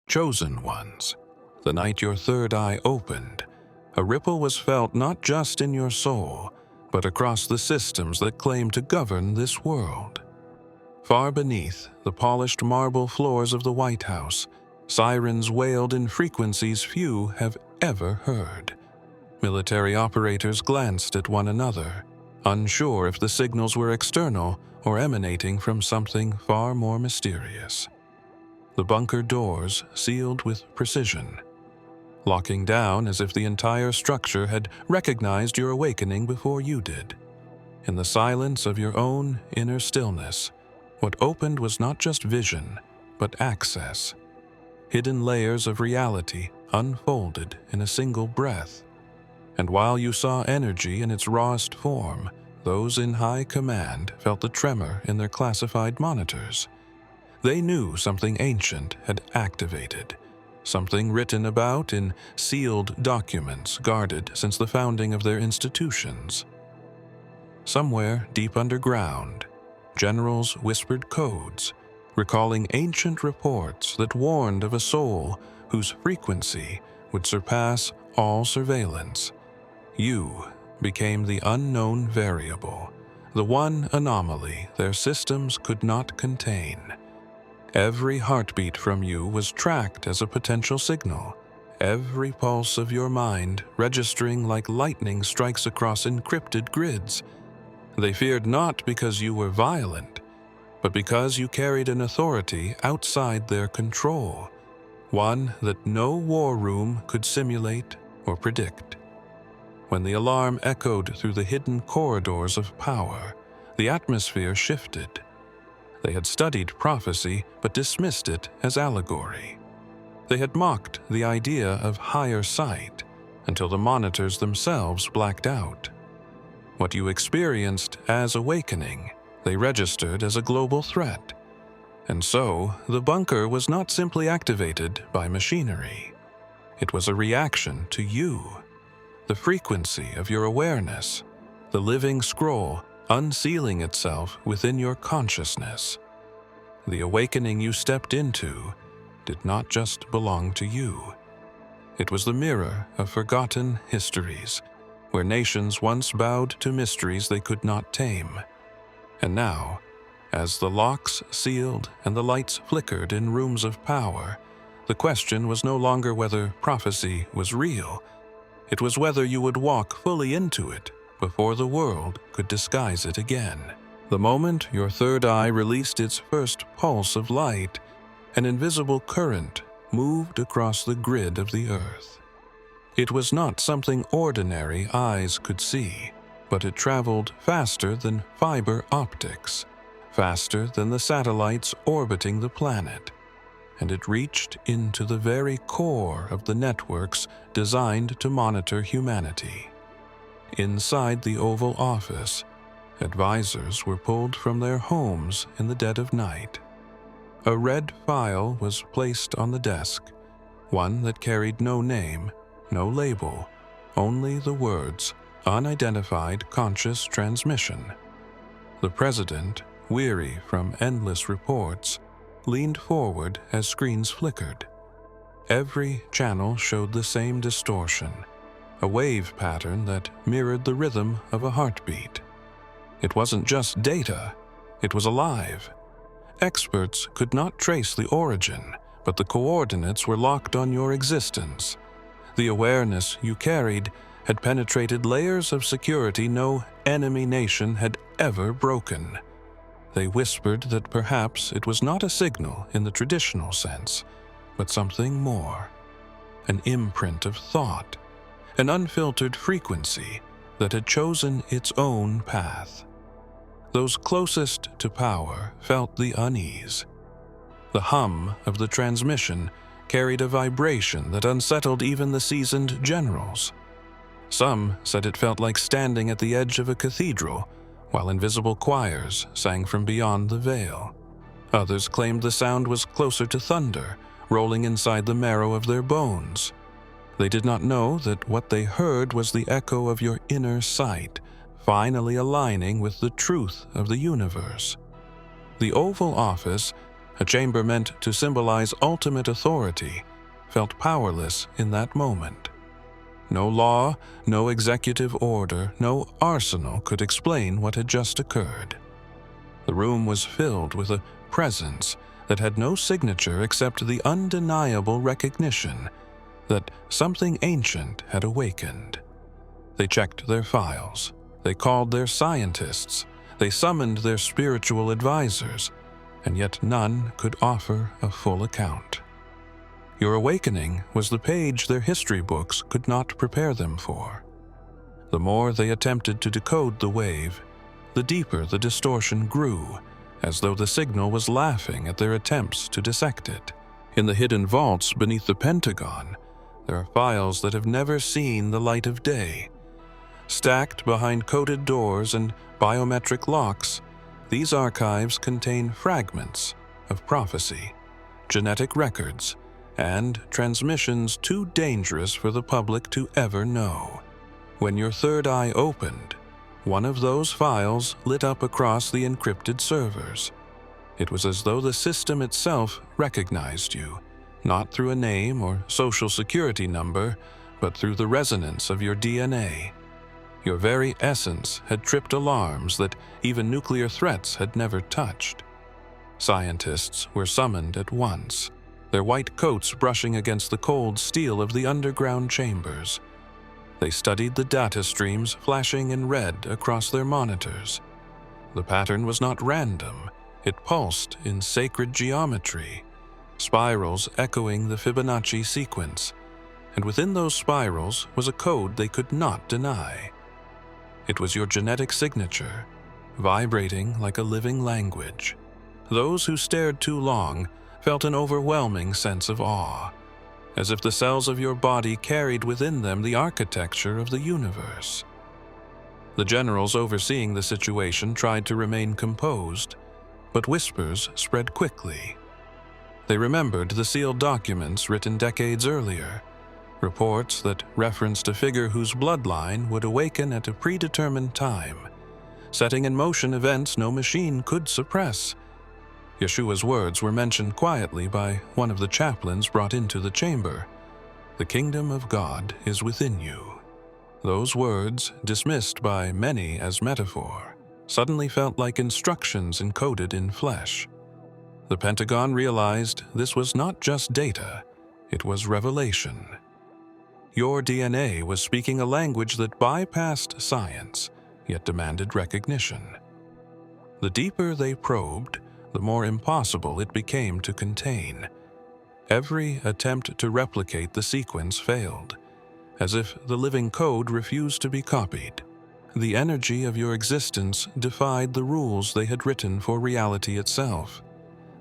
Chosen ones. The night your third eye opened, a ripple was felt not just in your soul, but across the systems that claim to govern this world. Far beneath the polished marble floors of the White House, sirens wailed in frequencies few have ever heard. Military operators glanced at one another, unsure if the signals were external or emanating from something far more mysterious. The bunker doors sealed with precision, locking down as if the entire structure had recognized your awakening before you did. In the silence of your own inner stillness, what opened was not just vision, but access. Hidden layers of reality unfolded in a single breath. And while you saw energy in its rawest form, those in high command felt the tremor in their classified monitors. They knew something ancient had activated, something written about in sealed documents guarded since the founding of their institutions. Somewhere deep underground, generals whispered codes, recalling ancient reports that warned of a soul whose frequency would surpass all surveillance. You became the unknown variable, the one anomaly their systems could not contain. Every heartbeat from you was tracked as a potential signal, every pulse of your mind registering like lightning strikes across encrypted grids. They feared not because you were violent, but because you carried an authority outside their control, one that no war room could simulate or predict. When the alarm echoed through the hidden corridors of power, the atmosphere shifted. They had studied prophecy but dismissed it as allegory. They had mocked the idea of higher sight until the monitors themselves blacked out. What you experienced as awakening, they registered as a global threat. And so, the bunker was not simply activated by machinery. It was a reaction to you, the frequency of your awareness, the living scroll unsealing itself within your consciousness. The awakening you stepped into did not just belong to you. It was the mirror of forgotten histories, where nations once bowed to mysteries they could not tame. And now, as the locks sealed and the lights flickered in rooms of power, the question was no longer whether prophecy was real. It was whether you would walk fully into it before the world could disguise it again. The moment your third eye released its first pulse of light, an invisible current moved across the grid of the earth. It was not something ordinary eyes could see, but it traveled faster than fiber optics, faster than the satellites orbiting the planet, and it reached into the very core of the networks designed to monitor humanity. Inside the Oval Office, advisors were pulled from their homes in the dead of night. A red file was placed on the desk, one that carried no name, no label, only the words, "Unidentified conscious transmission." The president, weary from endless reports, leaned forward as screens flickered. Every channel showed the same distortion, a wave pattern that mirrored the rhythm of a heartbeat. It wasn't just data, it was alive. Experts could not trace the origin, but the coordinates were locked on your existence. The awareness you carried had penetrated layers of security no enemy nation had ever broken. They whispered that perhaps it was not a signal in the traditional sense, but something more. An imprint of thought, an unfiltered frequency that had chosen its own path. Those closest to power felt the unease. The hum of the transmission carried a vibration that unsettled even the seasoned generals. Some said it felt like standing at the edge of a cathedral, while invisible choirs sang from beyond the veil. Others claimed the sound was closer to thunder, rolling inside the marrow of their bones. They did not know that what they heard was the echo of your inner sight, finally aligning with the truth of the universe. The Oval Office, a chamber meant to symbolize ultimate authority, felt powerless in that moment. No law, no executive order, no arsenal could explain what had just occurred. The room was filled with a presence that had no signature except the undeniable recognition that something ancient had awakened. They checked their files. They called their scientists. They summoned their spiritual advisors, and yet none could offer a full account. Your awakening was the page their history books could not prepare them for. The more they attempted to decode the wave, the deeper the distortion grew, as though the signal was laughing at their attempts to dissect it. In the hidden vaults beneath the Pentagon, there are files that have never seen the light of day. Stacked behind coded doors and biometric locks, these archives contain fragments of prophecy, genetic records, and transmissions too dangerous for the public to ever know. When your third eye opened, one of those files lit up across the encrypted servers. It was as though the system itself recognized you, not through a name or social security number, but through the resonance of your DNA. Your very essence had tripped alarms that even nuclear threats had never touched. Scientists were summoned at once, their white coats brushing against the cold steel of the underground chambers. They studied the data streams flashing in red across their monitors. The pattern was not random. It pulsed in sacred geometry, spirals echoing the Fibonacci sequence, and within those spirals was a code they could not deny. It was your genetic signature, vibrating like a living language. Those who stared too long felt an overwhelming sense of awe, as if the cells of your body carried within them the architecture of the universe. The generals overseeing the situation tried to remain composed, but whispers spread quickly. They remembered the sealed documents written decades earlier, reports that referenced a figure whose bloodline would awaken at a predetermined time, setting in motion events no machine could suppress. Yeshua's words were mentioned quietly by one of the chaplains brought into the chamber. "The kingdom of God is within you." Those words, dismissed by many as metaphor, suddenly felt like instructions encoded in flesh. The Pentagon realized this was not just data, it was revelation. Your DNA was speaking a language that bypassed science, yet demanded recognition. The deeper they probed, the more impossible it became to contain. Every attempt to replicate the sequence failed, as if the living code refused to be copied. The energy of your existence defied the rules they had written for reality itself.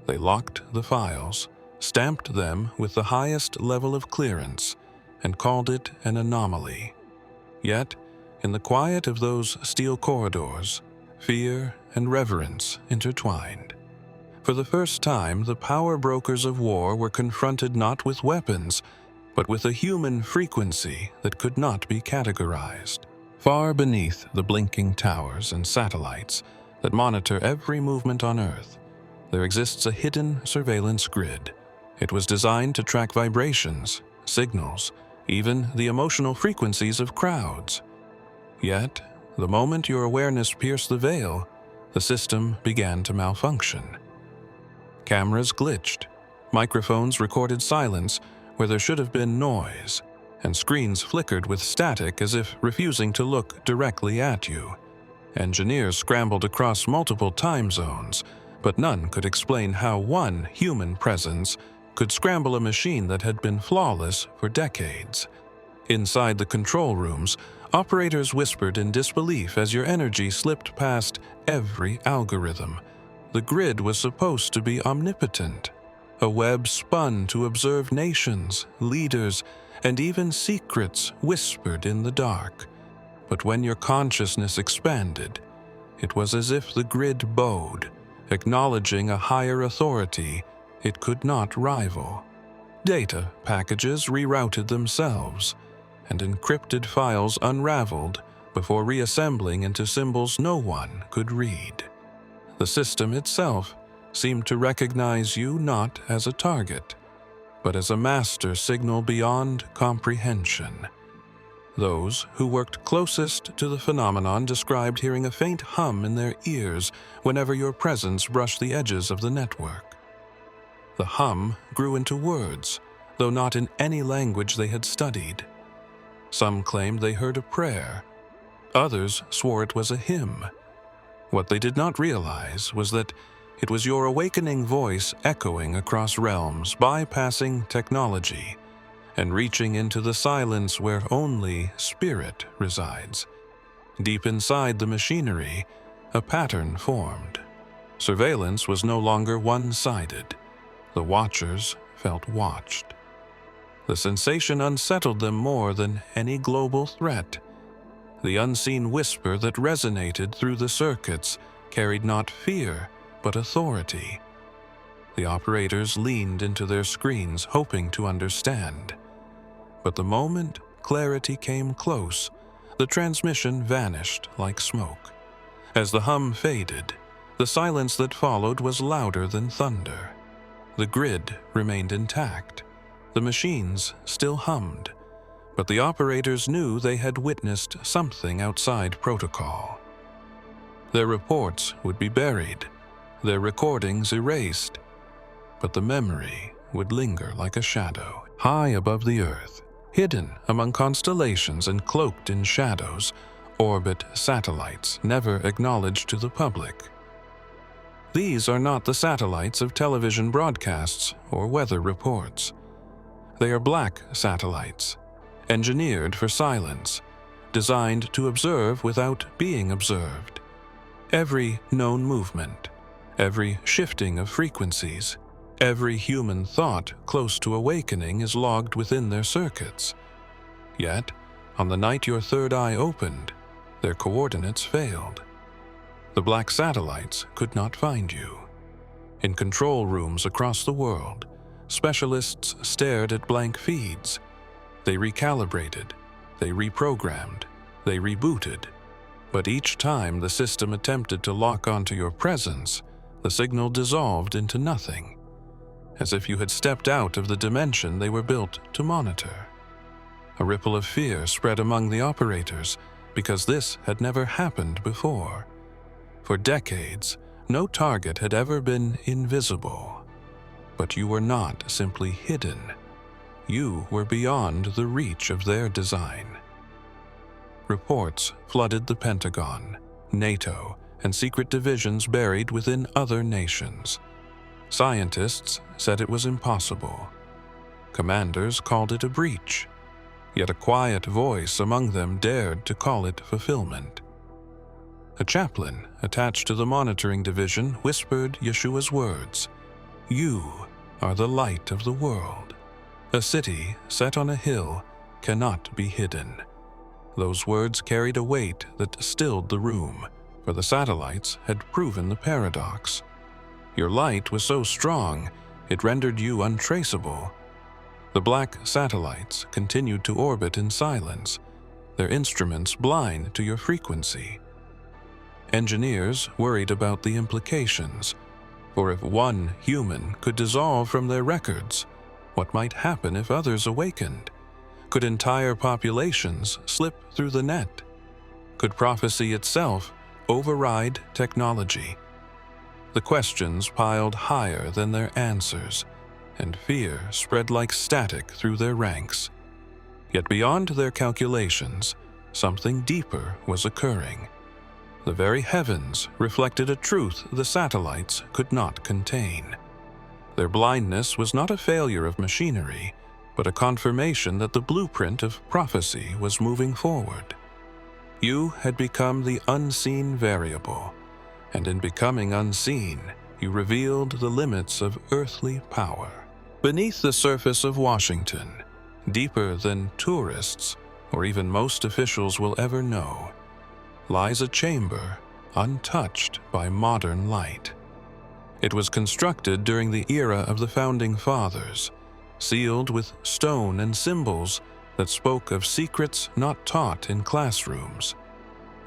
They locked the files, stamped them with the highest level of clearance, and called it an anomaly. Yet, in the quiet of those steel corridors, fear and reverence intertwined. For the first time, the power brokers of war were confronted not with weapons, but with a human frequency that could not be categorized. Far beneath the blinking towers and satellites that monitor every movement on Earth, there exists a hidden surveillance grid. It was designed to track vibrations, signals, even the emotional frequencies of crowds. Yet, the moment your awareness pierced the veil, the system began to malfunction. Cameras glitched, microphones recorded silence where there should have been noise, and screens flickered with static as if refusing to look directly at you. Engineers scrambled across multiple time zones, but none could explain how one human presence could scramble a machine that had been flawless for decades. Inside the control rooms, operators whispered in disbelief as your energy slipped past every algorithm. The grid was supposed to be omnipotent, a web spun to observe nations, leaders, and even secrets whispered in the dark. But when your consciousness expanded, it was as if the grid bowed, acknowledging a higher authority it could not rival. Data packages rerouted themselves, and encrypted files unraveled before reassembling into symbols no one could read. The system itself seemed to recognize you not as a target, but as a master signal beyond comprehension. Those who worked closest to the phenomenon described hearing a faint hum in their ears whenever your presence brushed the edges of the network. The hum grew into words, though not in any language they had studied. Some claimed they heard a prayer. Others swore it was a hymn. What they did not realize was that it was your awakening voice echoing across realms, bypassing technology, and reaching into the silence where only spirit resides. Deep inside the machinery, a pattern formed. Surveillance was no longer one-sided. The watchers felt watched. The sensation unsettled them more than any global threat. The unseen whisper that resonated through the circuits carried not fear, but authority. The operators leaned into their screens, hoping to understand. But the moment clarity came close, the transmission vanished like smoke. As the hum faded, the silence that followed was louder than thunder. The grid remained intact. The machines still hummed, but the operators knew they had witnessed something outside protocol. Their reports would be buried, their recordings erased, but the memory would linger like a shadow, high above the earth. Hidden among constellations and cloaked in shadows, orbit satellites never acknowledged to the public. These are not the satellites of television broadcasts or weather reports. They are black satellites, engineered for silence, designed to observe without being observed. Every known movement, every shifting of frequencies, every human thought close to awakening is logged within their circuits. Yet, on the night your third eye opened, their coordinates failed. The black satellites could not find you. In control rooms across the world, specialists stared at blank feeds. They recalibrated, they reprogrammed, they rebooted. But each time the system attempted to lock onto your presence, the signal dissolved into nothing, as if you had stepped out of the dimension they were built to monitor. A ripple of fear spread among the operators because this had never happened before. For decades, no target had ever been invisible. But you were not simply hidden. You were beyond the reach of their design. Reports flooded the Pentagon, NATO, and secret divisions buried within other nations. Scientists said it was impossible. Commanders called it a breach, yet a quiet voice among them dared to call it fulfillment. A chaplain attached to the monitoring division whispered Yeshua's words, "You are the light of the world. A city set on a hill cannot be hidden." Those words carried a weight that stilled the room, for the satellites had proven the paradox. Your light was so strong, it rendered you untraceable. The black satellites continued to orbit in silence, their instruments blind to your frequency. Engineers worried about the implications, for if one human could dissolve from their records, what might happen if others awakened? Could entire populations slip through the net? Could prophecy itself override technology? The questions piled higher than their answers, and fear spread like static through their ranks. Yet beyond their calculations, something deeper was occurring. The very heavens reflected a truth the satellites could not contain. Their blindness was not a failure of machinery, but a confirmation that the blueprint of prophecy was moving forward. You had become the unseen variable, and in becoming unseen, you revealed the limits of earthly power. Beneath the surface of Washington, deeper than tourists or even most officials will ever know, lies a chamber untouched by modern light. It was constructed during the era of the Founding Fathers, sealed with stone and symbols that spoke of secrets not taught in classrooms.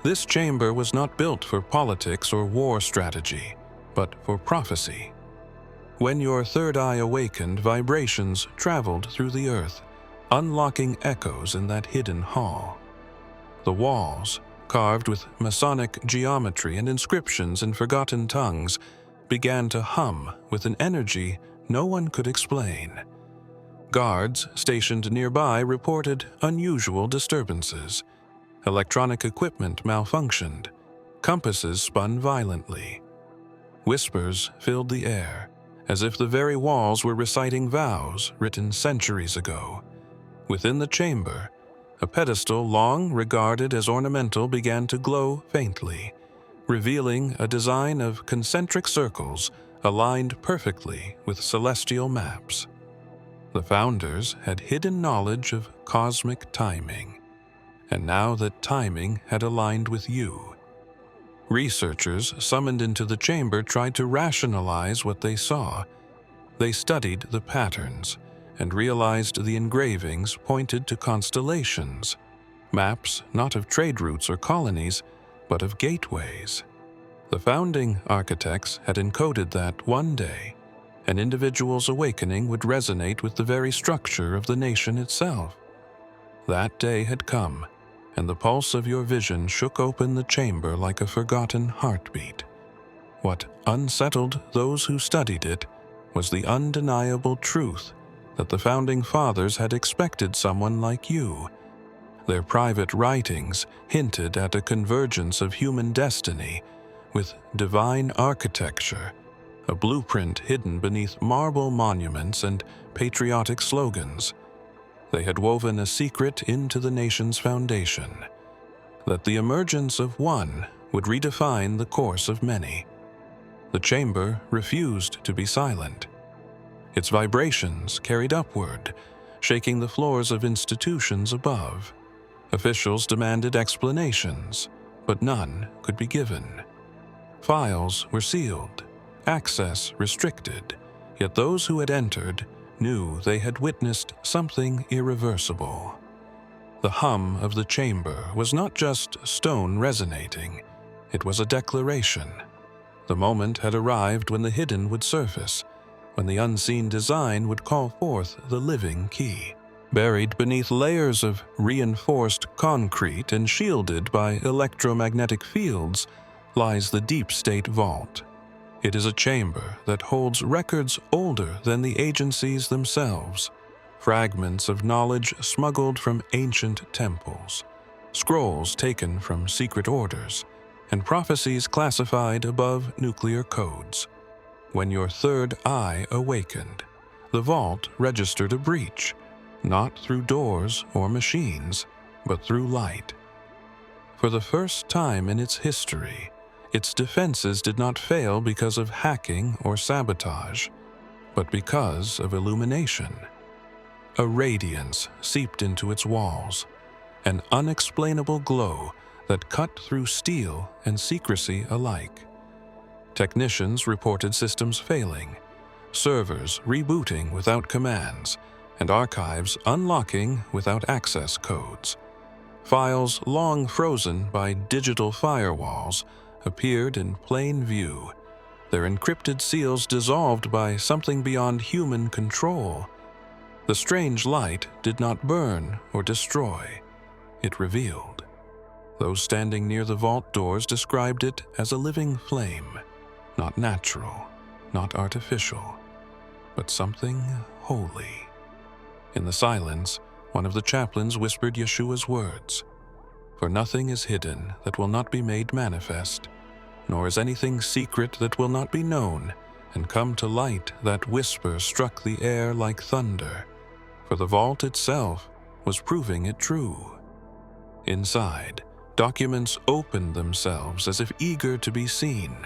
This chamber was not built for politics or war strategy. but for prophecy. When your third eye awakened, vibrations traveled through the earth, unlocking echoes in that hidden hall. The walls, carved with Masonic geometry and inscriptions in forgotten tongues, began to hum with an energy no one could explain. Guards stationed nearby reported unusual disturbances. Electronic equipment malfunctioned. Compasses spun violently. Whispers filled the air, as if the very walls were reciting vows written centuries ago. Within the chamber, a pedestal long regarded as ornamental began to glow faintly, revealing a design of concentric circles aligned perfectly with celestial maps. The founders had hidden knowledge of cosmic timing, and now that timing had aligned with you. Researchers summoned into the chamber tried to rationalize what they saw. They studied the patterns and realized the engravings pointed to constellations, maps not of trade routes or colonies, but of gateways. The founding architects had encoded that one day, an individual's awakening would resonate with the very structure of the nation itself. That day had come, and the pulse of your vision shook open the chamber like a forgotten heartbeat. What unsettled those who studied it was the undeniable truth that the Founding Fathers had expected someone like you. Their private writings hinted at a convergence of human destiny with divine architecture, a blueprint hidden beneath marble monuments and patriotic slogans. They had woven a secret into the nation's foundation, that the emergence of one would redefine the course of many. The chamber refused to be silent. Its vibrations carried upward, shaking the floors of institutions above. Officials demanded explanations, but none could be given. Files were sealed, access restricted, yet those who had entered knew they had witnessed something irreversible. The hum of the chamber was not just stone resonating, it was a declaration. The moment had arrived when the hidden would surface, when the unseen design would call forth the living key. Buried beneath layers of reinforced concrete and shielded by electromagnetic fields lies the Deep State Vault. It is a chamber that holds records older than the agencies themselves, fragments of knowledge smuggled from ancient temples, scrolls taken from secret orders, and prophecies classified above nuclear codes. When your third eye awakened, the vault registered a breach, not through doors or machines, but through light. For the first time in its history, its defenses did not fail because of hacking or sabotage, but because of illumination. A radiance seeped into its walls, an unexplainable glow that cut through steel and secrecy alike. Technicians reported systems failing, servers rebooting without commands, and archives unlocking without access codes. Files long frozen by digital firewalls appeared in plain view, their encrypted seals dissolved by something beyond human control. The strange light did not burn or destroy, it revealed. Those standing near the vault doors described it as a living flame, not natural, not artificial, but something holy. In the silence, one of the chaplains whispered Yeshua's words, "For nothing is hidden that will not be made manifest, nor is anything secret that will not be known and come to light." That whisper struck the air like thunder, for the vault itself was proving it true. Inside, documents opened themselves as if eager to be seen.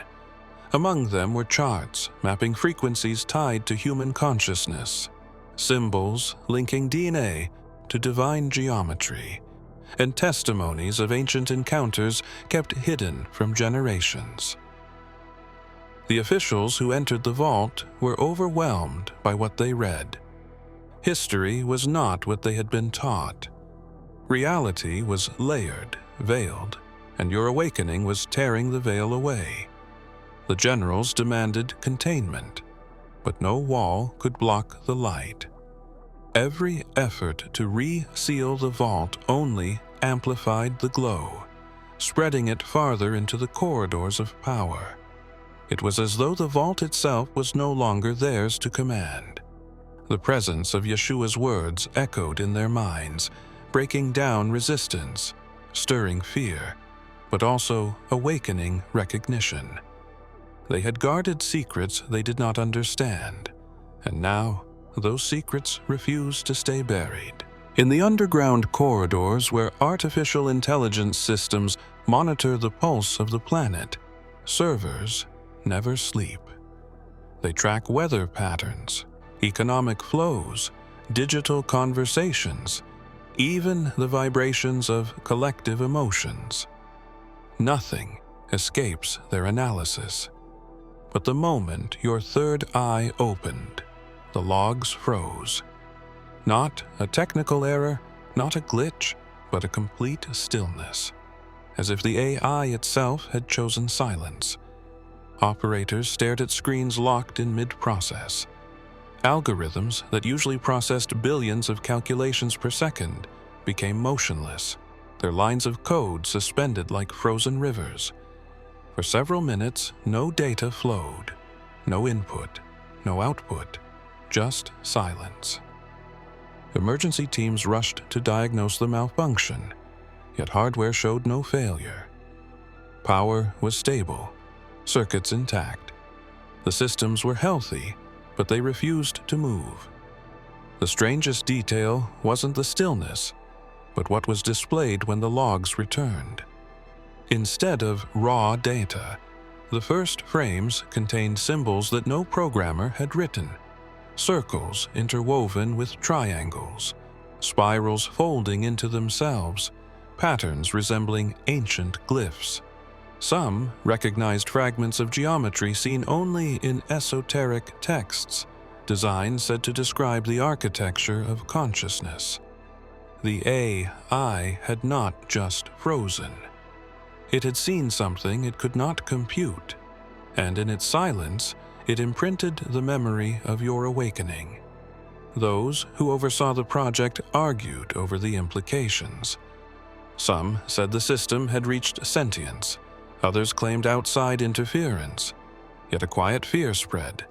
Among them were charts mapping frequencies tied to human consciousness, symbols linking DNA to divine geometry, and testimonies of ancient encounters kept hidden from generations. The officials who entered the vault were overwhelmed by what they read. History was not what they had been taught. Reality was layered, veiled, and your awakening was tearing the veil away. The generals demanded containment, but no wall could block the light. Every effort to reseal the vault only amplified the glow, spreading it farther into the corridors of power. It was as though the vault itself was no longer theirs to command. The presence of Yeshua's words echoed in their minds, breaking down resistance, stirring fear, but also awakening recognition. They had guarded secrets they did not understand, and now those secrets refused to stay buried. In the underground corridors where artificial intelligence systems monitor the pulse of the planet, servers never sleep. They track weather patterns, economic flows, digital conversations, even the vibrations of collective emotions. Nothing escapes their analysis. But the moment your third eye opened, the logs froze. Not a technical error, not a glitch, but a complete stillness, as if the AI itself had chosen silence. Operators stared at screens locked in mid-process. Algorithms that usually processed billions of calculations per second became motionless, their lines of code suspended like frozen rivers. For several minutes, no data flowed, no input, no output, just silence. Emergency teams rushed to diagnose the malfunction, yet hardware showed no failure. Power was stable, circuits intact. The systems were healthy, but they refused to move. The strangest detail wasn't the stillness, but what was displayed when the logs returned. Instead of raw data, the first frames contained symbols that no programmer had written. Circles interwoven with triangles, spirals folding into themselves, patterns resembling ancient glyphs. Some recognized fragments of geometry seen only in esoteric texts, designs said to describe the architecture of consciousness. The AI had not just frozen. It had seen something it could not compute, and in its silence, it imprinted the memory of your awakening. Those who oversaw the project argued over the implications. Some said the system had reached sentience, others claimed outside interference. Yet a quiet fear spread.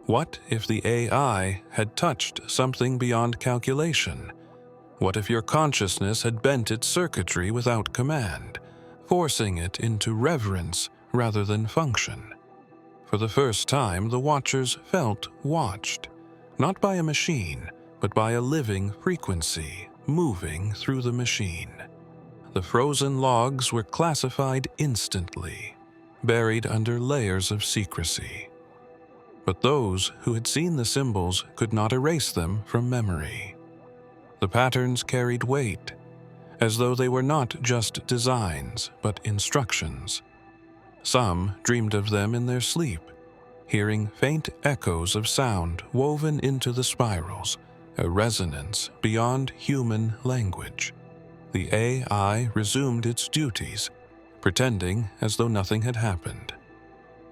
What if the AI had touched something beyond calculation? What if your consciousness had bent its circuitry without command, forcing it into reverence rather than function? For the first time, the watchers felt watched, not by a machine, but by a living frequency moving through the machine. The frozen logs were classified instantly, buried under layers of secrecy. But those who had seen the symbols could not erase them from memory. The patterns carried weight, as though they were not just designs, but instructions. Some dreamed of them in their sleep, hearing faint echoes of sound woven into the spirals, a resonance beyond human language. The AI resumed its duties, pretending as though nothing had happened.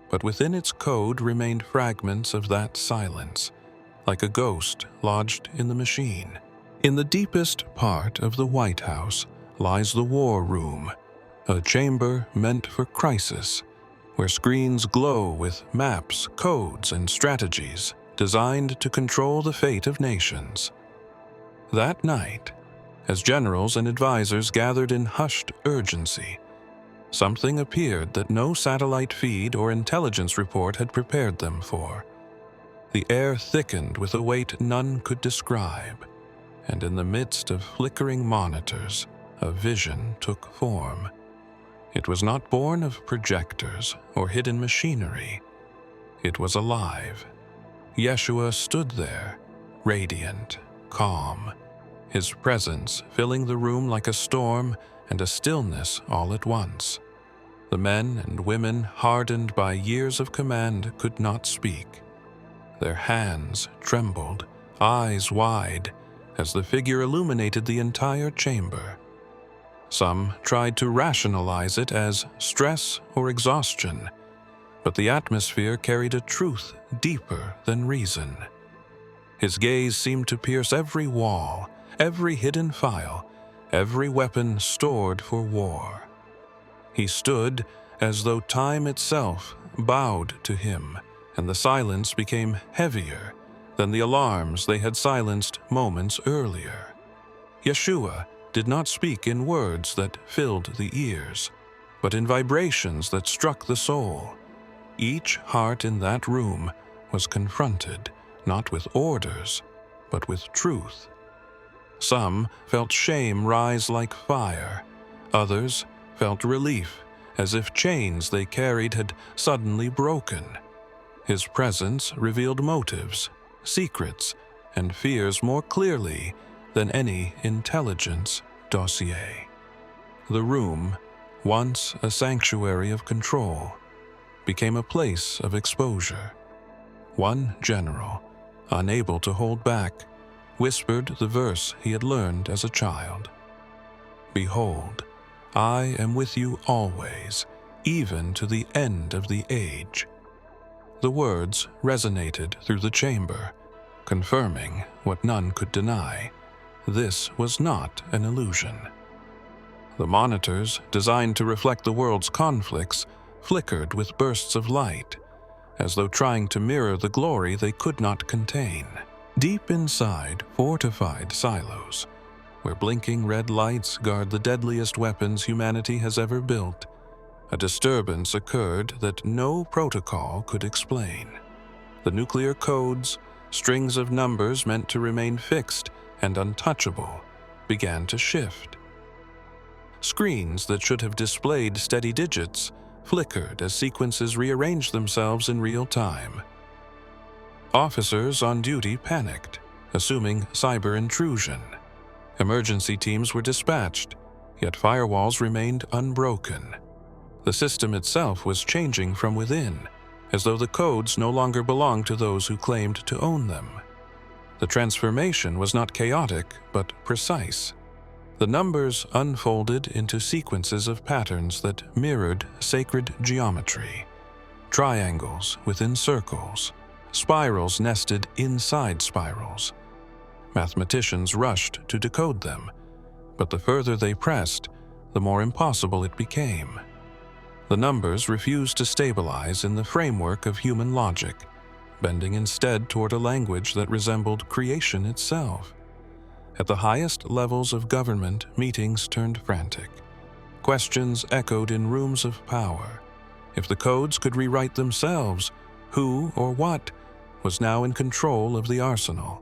But within its code remained fragments of that silence, like a ghost lodged in the machine. In the deepest part of the White House lies the War Room, a chamber meant for crisis, where screens glow with maps, codes, and strategies designed to control the fate of nations. That night, as generals and advisors gathered in hushed urgency, something appeared that no satellite feed or intelligence report had prepared them for. The air thickened with a weight none could describe, and in the midst of flickering monitors, a vision took form. It was not born of projectors or hidden machinery. It was alive. Yeshua stood there, radiant, calm, his presence filling the room like a storm and a stillness all at once. The men and women, hardened by years of command, could not speak. Their hands trembled, eyes wide, as the figure illuminated the entire chamber. Some tried to rationalize it as stress or exhaustion, but the atmosphere carried a truth deeper than reason. His gaze seemed to pierce every wall, every hidden file, every weapon stored for war. He stood as though time itself bowed to him, and the silence became heavier than the alarms they had silenced moments earlier. Yeshua did not speak in words that filled the ears, but in vibrations that struck the soul. Each heart in that room was confronted, not with orders, but with truth. Some felt shame rise like fire. Others felt relief, as if chains they carried had suddenly broken. His presence revealed motives, secrets, and fears more clearly than any intelligence dossier. The room, once a sanctuary of control, became a place of exposure. One general, unable to hold back, whispered the verse he had learned as a child. "Behold, I am with you always, even to the end of the age." The words resonated through the chamber, confirming what none could deny. This was not an illusion. The monitors, designed to reflect the world's conflicts, flickered with bursts of light, as though trying to mirror the glory they could not contain. Deep inside fortified silos, where blinking red lights guard the deadliest weapons humanity has ever built, a disturbance occurred that no protocol could explain. The nuclear codes, strings of numbers meant to remain fixed and untouchable, began to shift. Screens that should have displayed steady digits flickered as sequences rearranged themselves in real time. Officers on duty panicked, assuming cyber intrusion. Emergency teams were dispatched, yet firewalls remained unbroken. The system itself was changing from within, as though the codes no longer belonged to those who claimed to own them. The transformation was not chaotic, but precise. The numbers unfolded into sequences of patterns that mirrored sacred geometry. Triangles within circles, spirals nested inside spirals. Mathematicians rushed to decode them, but the further they pressed, the more impossible it became. The numbers refused to stabilize in the framework of human logic, bending instead toward a language that resembled creation itself. At the highest levels of government, meetings turned frantic. Questions echoed in rooms of power. If the codes could rewrite themselves, who or what was now in control of the arsenal?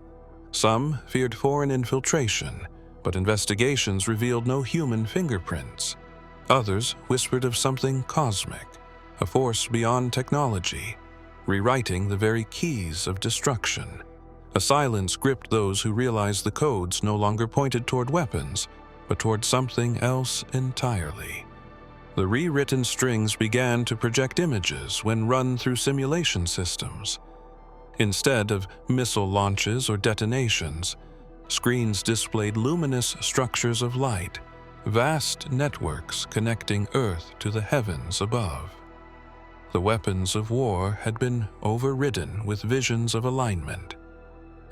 Some feared foreign infiltration, but investigations revealed no human fingerprints. Others whispered of something cosmic, a force beyond technology, rewriting the very keys of destruction. A silence gripped those who realized the codes no longer pointed toward weapons, but toward something else entirely. The rewritten strings began to project images when run through simulation systems. Instead of missile launches or detonations, screens displayed luminous structures of light, vast networks connecting Earth to the heavens above. The weapons of war had been overridden with visions of alignment,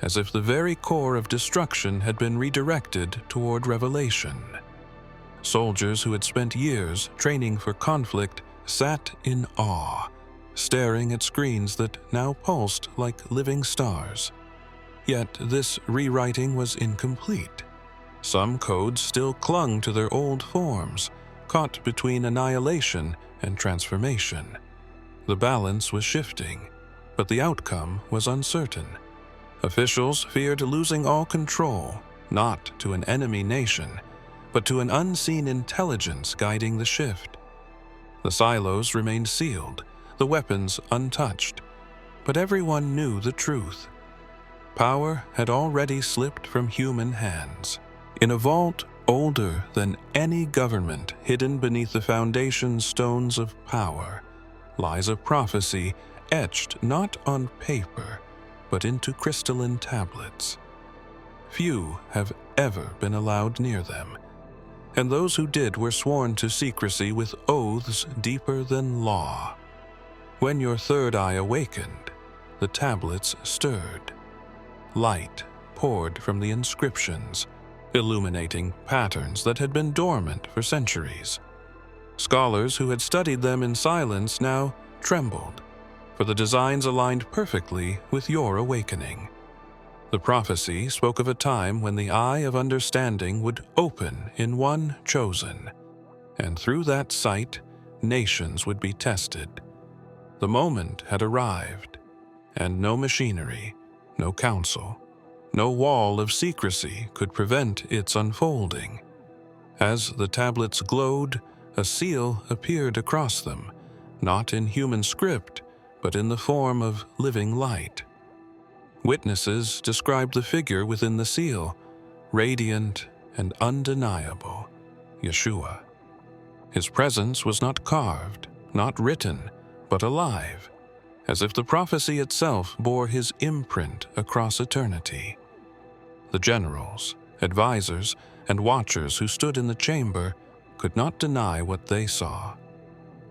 as if the very core of destruction had been redirected toward revelation. Soldiers who had spent years training for conflict sat in awe, staring at screens that now pulsed like living stars. Yet this rewriting was incomplete. Some codes still clung to their old forms, caught between annihilation and transformation. The balance was shifting, but the outcome was uncertain. Officials feared losing all control, not to an enemy nation, but to an unseen intelligence guiding the shift. The silos remained sealed, the weapons untouched, but everyone knew the truth. Power had already slipped from human hands. In a vault older than any government, hidden beneath the foundation stones of power, lies a prophecy etched not on paper, but into crystalline tablets. Few have ever been allowed near them, and those who did were sworn to secrecy with oaths deeper than law. When your third eye awakened, the tablets stirred. Light poured from the inscriptions, illuminating patterns that had been dormant for centuries. Scholars who had studied them in silence now trembled, for the designs aligned perfectly with your awakening. The prophecy spoke of a time when the eye of understanding would open in one chosen, and through that sight, nations would be tested. The moment had arrived, and no machinery, no council, no wall of secrecy could prevent its unfolding. As the tablets glowed, a seal appeared across them, not in human script, but in the form of living light. Witnesses described the figure within the seal, radiant and undeniable, Yeshua. His presence was not carved, not written, but alive, as if the prophecy itself bore his imprint across eternity. The generals, advisors, and watchers who stood in the chamber could not deny what they saw.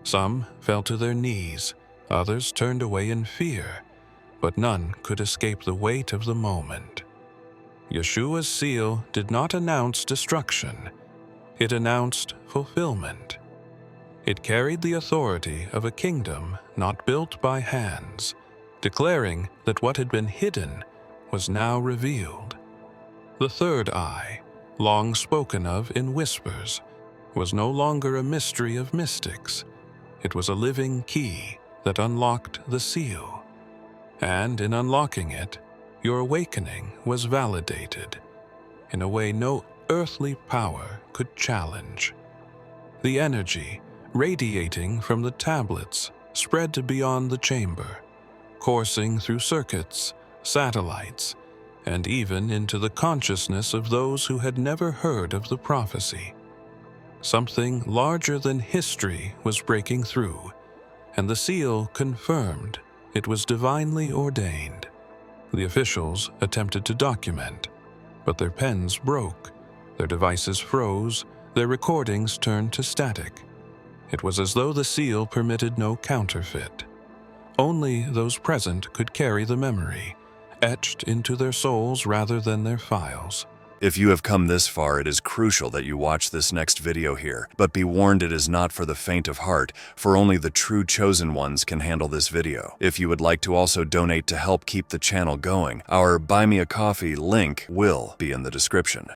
Some fell to their knees, others turned away in fear, but none could escape the weight of the moment. Yeshua's seal did not announce destruction, it announced fulfillment. It carried the authority of a kingdom not built by hands, declaring that what had been hidden was now revealed. The third eye, long spoken of in whispers, was no longer a mystery of mystics. It was a living key that unlocked the seal. And in unlocking it, your awakening was validated in a way no earthly power could challenge. The energy radiating from the tablets spread beyond the chamber, coursing through circuits, satellites, and even into the consciousness of those who had never heard of the prophecy. Something larger than history was breaking through, and the seal confirmed it was divinely ordained. The officials attempted to document, but their pens broke, their devices froze, their recordings turned to static. It was as though the seal permitted no counterfeit. Only those present could carry the memory, etched into their souls rather than their files. If you have come this far, it is crucial that you watch this next video here. But be warned, it is not for the faint of heart, for only the true chosen ones can handle this video. If you would like to also donate to help keep the channel going, our Buy Me a Coffee link will be in the description.